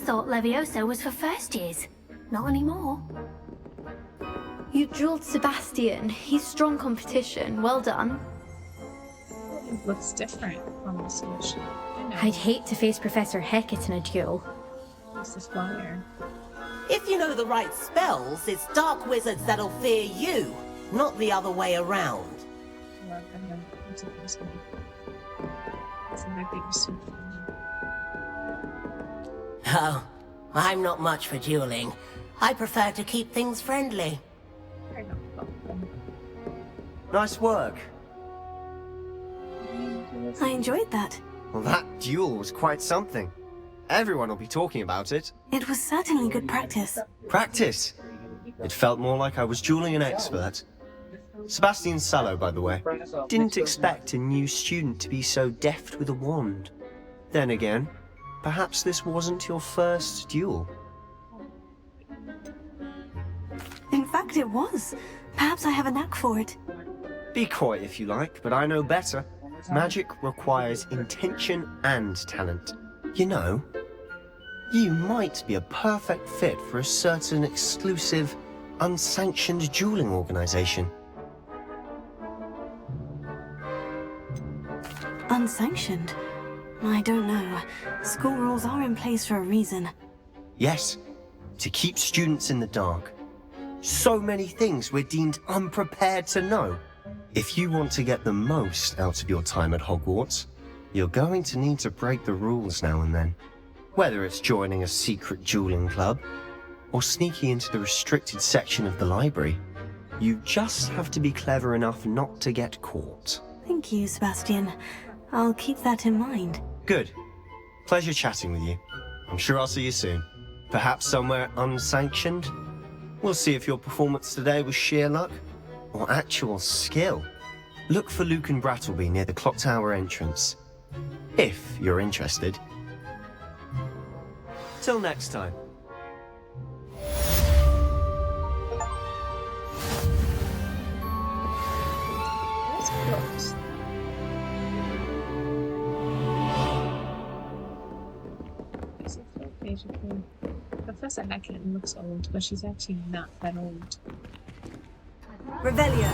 thought Levioso was for first years. Not anymore. You drilled Sebastian. He's strong competition. Well done. It looks different from the solution. I'd hate to face Professor Hecat in a duel. This is fire. If you know the right spells, it's dark wizards that'll fear you, not the other way around. Oh, I'm not much for dueling. I prefer to keep things friendly. Nice work. I enjoyed that. Well, that duel was quite something. Everyone will be talking about it. It was certainly good practice. Practice? It felt more like I was dueling an expert. Sebastian Sallow, by the way. Didn't expect a new student to be so deft with a wand. Then again, perhaps this wasn't your first duel. In fact, it was. Perhaps I have a knack for it. Be coy if you like, but I know better. Magic requires intention and talent. You know, you might be a perfect fit for a certain exclusive, unsanctioned dueling organization. Unsanctioned? I don't know. School rules are in place for a reason. Yes, to keep students in the dark. So many things we're deemed unprepared to know. If you want to get the most out of your time at Hogwarts, you're going to need to break the rules now and then. Whether it's joining a secret dueling club, or sneaking into the restricted section of the library, you just have to be clever enough not to get caught. Thank you, Sebastian. I'll keep that in mind. Good. Pleasure chatting with you. I'm sure I'll see you soon. Perhaps somewhere unsanctioned? We'll see if your performance today was sheer luck or actual skill. Look for Luke and Brattleby near the clock tower entrance, if you're interested. Till next time. That's close. Is it full page of me? Professor Hecat looks old, but she's actually not that old. Revelio.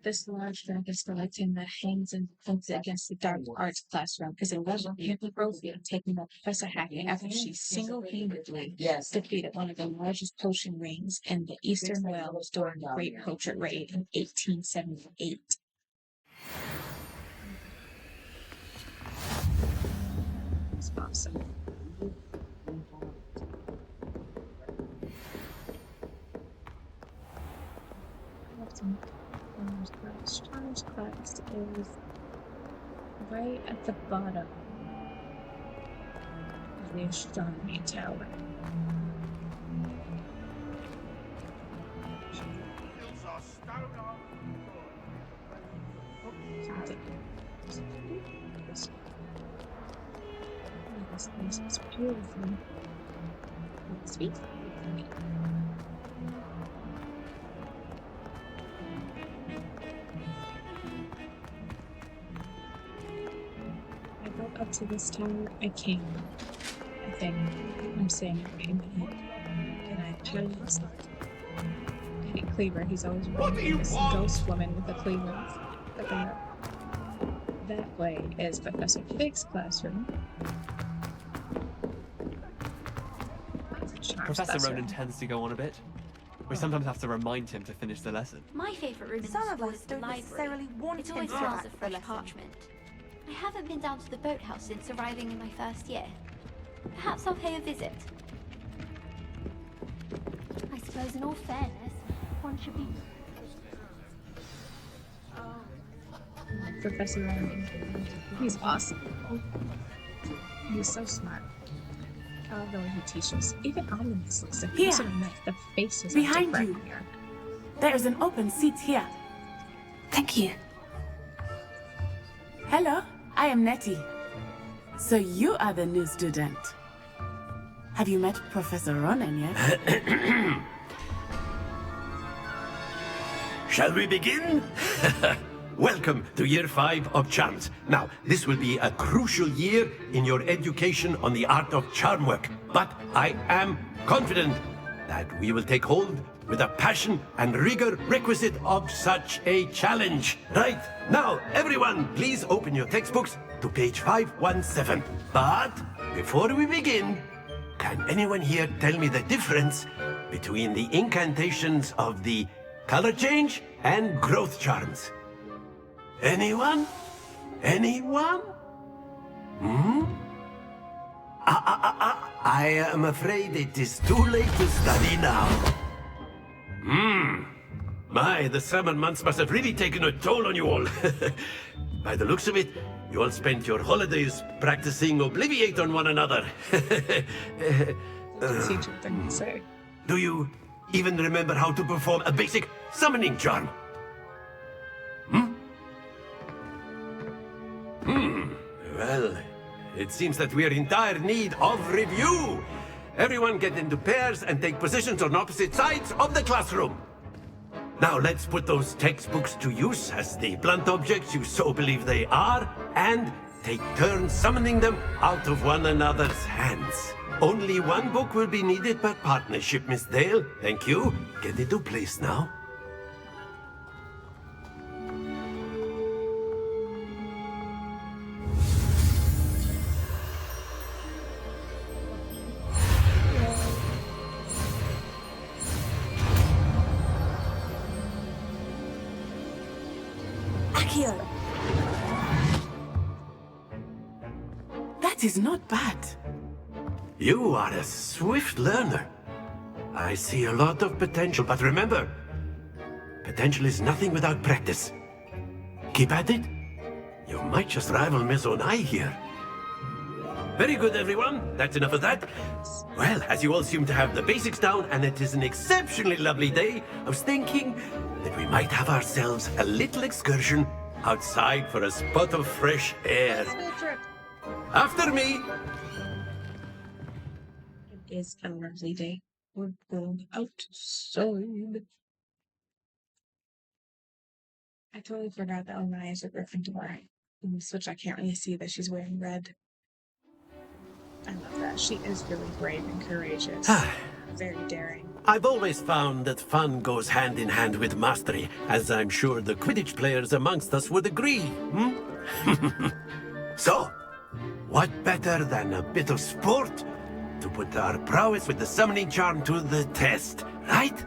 This large dragon skeleton that hangs and points against the dark arts classroom is a legendary trophy taken by Professor Hecat after she single-handedly defeated one of the largest potion rings in the Eastern Wales during the Great Poacher Raid in 1878. That's awesome. Charles Christ is right at the bottom of the astronomy tower. This place is beautiful. Sweet. Up to this tower, I came. I think I'm saying it right in my head. And I tell you this lot. Hey, Cleaver, he's always running this ghost woman with a cleaver. But that way is Professor Fig's classroom. Professor Ronan tends to go on a bit. We sometimes have to remind him to finish the lesson. My favourite room in Some the of school us is the don't library. necessarily want It him always to smells act of the fresh lesson. parchment. I haven't been down to the boathouse since arriving in my first year. Perhaps I'll pay a visit. I suppose in all fairness, one should be... Professor Ronan. He's awesome. He's so smart. I love the way he teaches. Even Omnibus looks like Here. he's sort of like the faces Behind are you. different here. There's an open seat here. Thank you. Hello, I am Nettie. So you are the new student. Have you met Professor Ronan yet? Shall we begin? Welcome to Year 5 of Charms. Now, this will be a crucial year in your education on the art of charm work. But I am confident that we will take hold with the passion and rigor requisite of such a challenge. Right, now, everyone, please open your textbooks to page 517. But before we begin, can anyone here tell me the difference between the incantations of the color change and growth charms? Anyone? Anyone? I am afraid it is too late to study now. My, the summer months must have really taken a toll on you all. By the looks of it, you all spent your holidays practicing Obliviate on one another. Teacher thing to say. Do you even remember how to perform a basic summoning charm? Well, it seems that we are in dire need of review. Everyone get into pairs and take positions on opposite sides of the classroom. Now let's put those textbooks to use as the blunt objects you so believe they are, and take turns summoning them out of one another's hands. Only one book will be needed per partnership, Miss Dale. Thank you. Get into place now. That is not bad. You are a swift learner. I see a lot of potential, but remember, potential is nothing without practice. Keep at it. You might just rival Miss Onai here. Very good, everyone. That's enough of that. Well, as you all seem to have the basics down, and it is an exceptionally lovely day, I was thinking that we might have ourselves a little excursion outside for a spot of fresh air. After me! It is a lovely day. We're going outside. I totally forgot that Onai is a Gryffindor. In the Switch, I can't really see that she's wearing red. I love that. She is really brave and courageous. Very daring. I've always found that fun goes hand in hand with mastery, as I'm sure the Quidditch players amongst us would agree. So, what better than a bit of sport to put our prowess with the summoning charm to the test, right?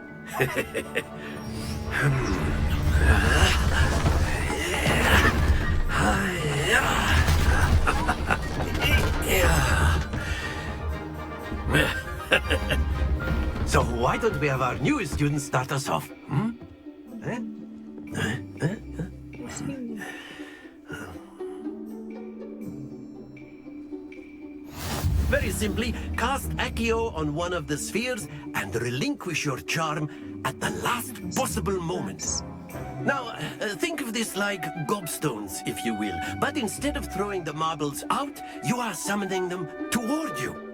So why don't we have our newest student start us off? Very simply, cast Accio on one of the spheres and relinquish your charm at the last possible moment. Now, think of this like gobstones, if you will, but instead of throwing the marbles out, you are summoning them toward you.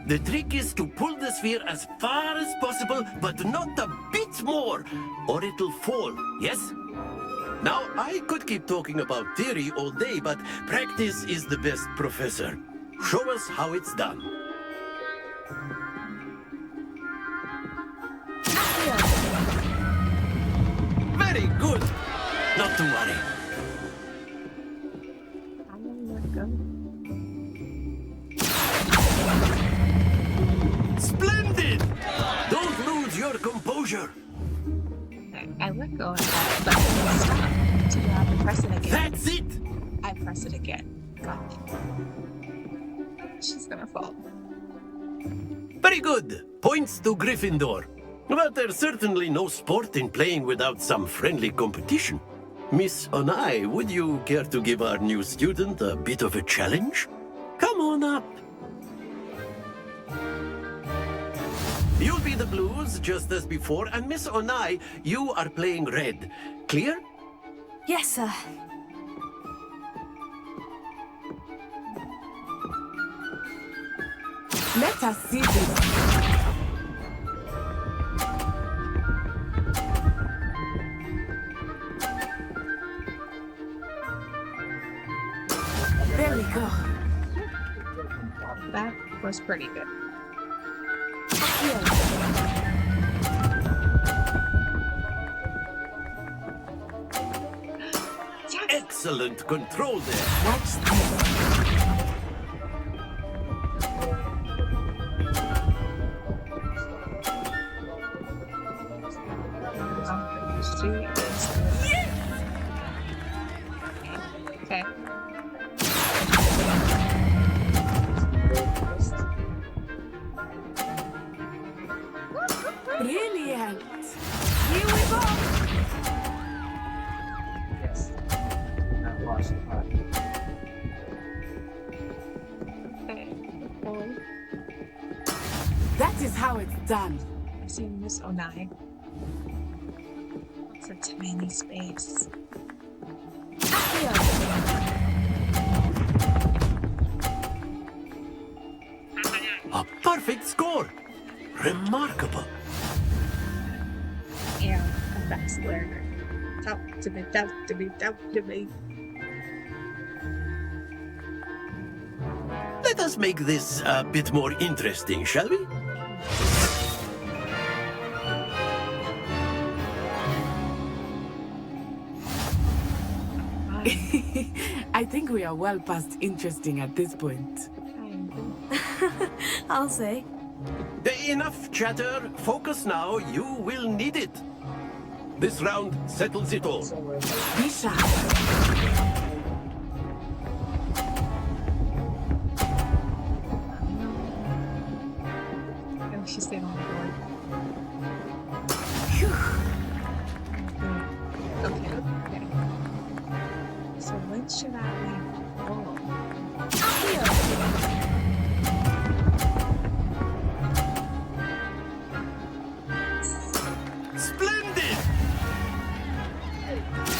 The trick is to pull the sphere as far as possible, but not a bit more, or it'll fall, yes? Now, I could keep talking about theory all day, but practice is the best professor. Show us how it's done. Very good. Not to worry. Splendid! Don't lose your composure. I let go of that, but stop. So you have to press it again. That's it! I press it again. Got it. She's gonna fall. Very good. Points to Gryffindor. But there's certainly no sport in playing without some friendly competition. Miss Onai, would you care to give our new student a bit of a challenge? Come on up. You'll be the blues, just as before, and Miss Onai, you are playing red. Clear? Yes, sir. Let us see this. That was pretty good. Excellent control there. Watch this. Okay. Brilliant. Here we go. That is how it's done. I've seen this Onai. It's a tiny space. A perfect score. Remarkable. Yeah, a fast learner. Talk to me, talk to me, talk to me. Let us make this a bit more interesting, shall we? I think we are well past interesting at this point. I'll say. Enough chatter. Focus now. You will need it. This round settles it all. Be sharp. Oh, she stayed on the board. Okay. So when should I leave? Splendid!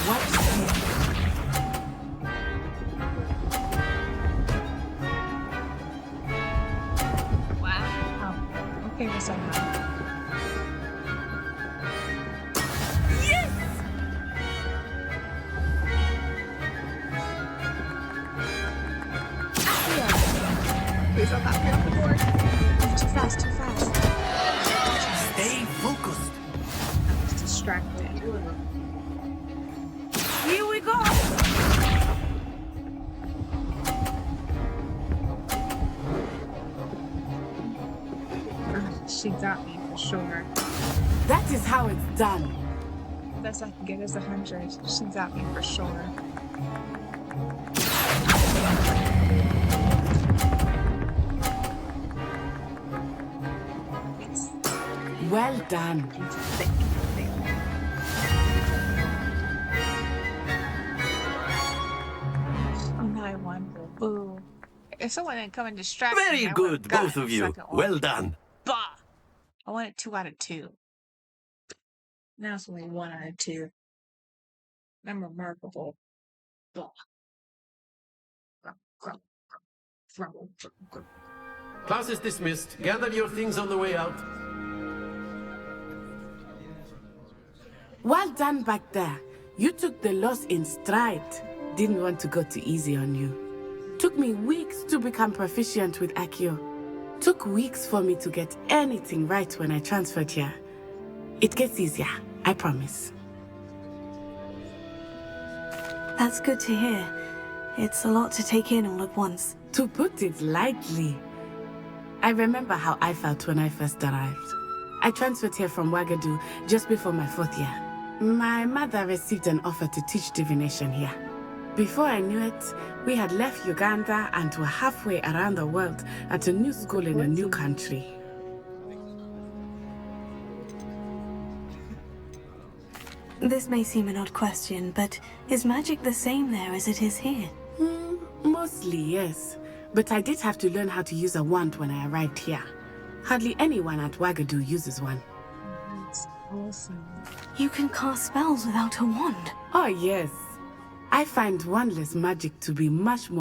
Watch this. Wow. Okay, Miss Onai. Please don't knock me off the board. Too fast, too fast. Stay focused. I was distracted. Here we go. She got me for sure. That is how it's done. Best I can get is 100. She got me for sure. Yes. Well done. Thank you. Oh, no, I won. Boo. If someone didn't come and distract me, Very I good, would've gotten both of the you. second one. Well done. Bah! I wanted 2 out of 2. Now it's only 1 out of 2. I'm remarkable. Bah. Class is dismissed. Gather your things on the way out. Well done back there. You took the loss in stride. Didn't want to go too easy on you. Took me weeks to become proficient with Accio. Took weeks for me to get anything right when I transferred here. It gets easier, I promise. That's good to hear. It's a lot to take in all at once. To put it lightly, I remember how I felt when I first arrived. I transferred here from Ouagadougou just before my 4th year. My mother received an offer to teach divination here. Before I knew it, we had left Uganda and were halfway around the world at a new school in a new country. This may seem an odd question, but is magic the same there as it is here? Mostly, yes. But I did have to learn how to use a wand when I arrived here. Hardly anyone at Ouagadougou uses one. That's awesome. You can cast spells without a wand. Oh, yes. I find wandless magic to be much more